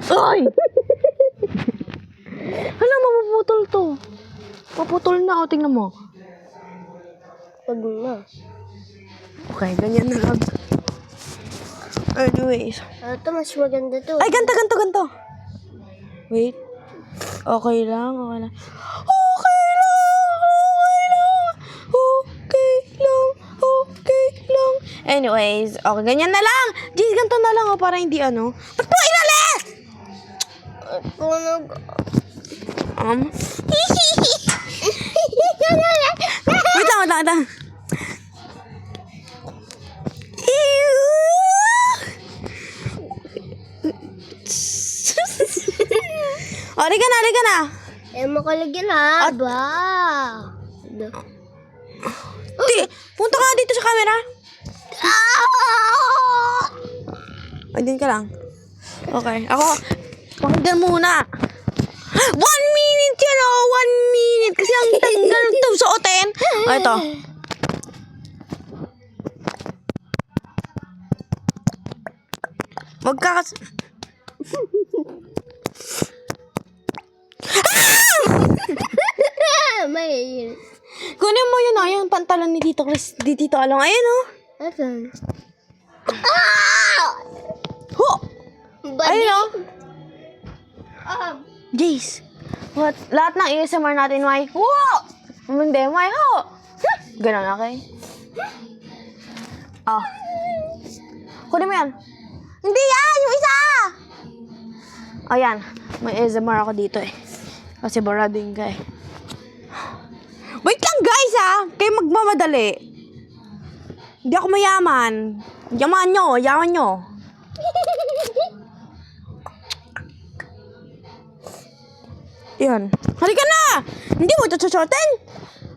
Ay! Hala, mapuputol to. Maputol na, o, tingnan mo. Wag na. Okay, ganyan na lang. Anyways. Ito, mas maganda to. Ay, ganto. Wait. Okay lang. Anyways, okay, ganyan na lang. Jeez, ganito na lang, para hindi ano. Ba't mo inalis? Wait lang. Halika na. Makalagyan ha. Ba? Punta ka dito sa camera. Ay, din ka lang. Okay, ako. Pakinggan muna. 1 minute yan, 1 minute. Kasi ang tagal ito suotin. Ito. Magkakas... May... Kunin mo yun, yung pantalon ni Tito Chris. Di Tito Along. Ayun, Asan? Ho! Ayun, Jace. What? Lahat ng ASMR natin, may wow! Hindi, may ho! Ganon, okay? Kunin mo yan. Hindi yan! Yung isa! Ayan. May ASMR ako dito eh. Kasi barading ka eh. Wait lang guys kayo magmamadali. Hindi ako mayaman. Yaman nyo. Yan. Halika na! Hindi mo chuchotin.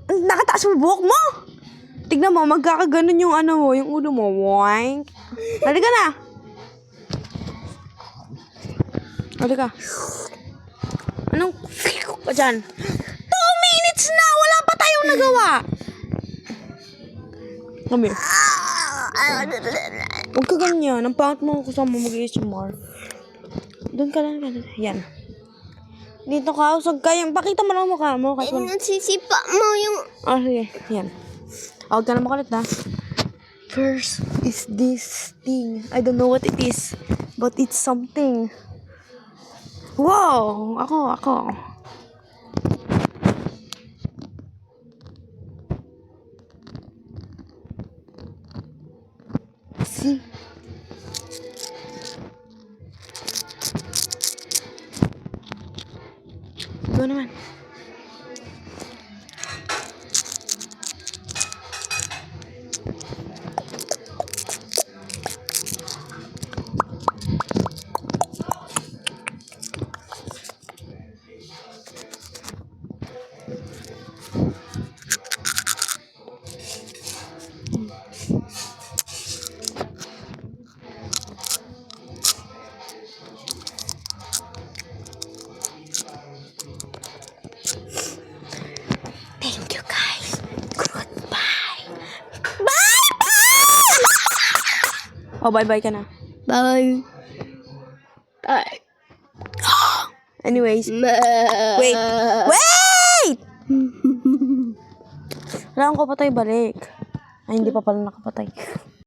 Nakataas mo buhok mo. Tignan mo, magkakaganon yung ano mo, yung ulo mo. Boing. Halika na. Halika. Anong ka dyan? 2 minutes na! Wala pa tayong nagawa. Kami. Huwag ka ganyan. Ang pangit mo kasama mag-ASMR. Doon ka lang. Yan. Dito ka, usag ka. Pakita mo lang mukha mo. Nagsisipa mo yung... Sige. Yan. Huwag ka na makulit na. First is this thing. I don't know what it is. But it's something. Wow! Ako. See? Ito naman. Thank you guys. Goodbye. Bye. Oh, bye ka na. Bye. Anyways. Wait. Wala akong kapatay balik. Ay, hindi pa pala nakapatay.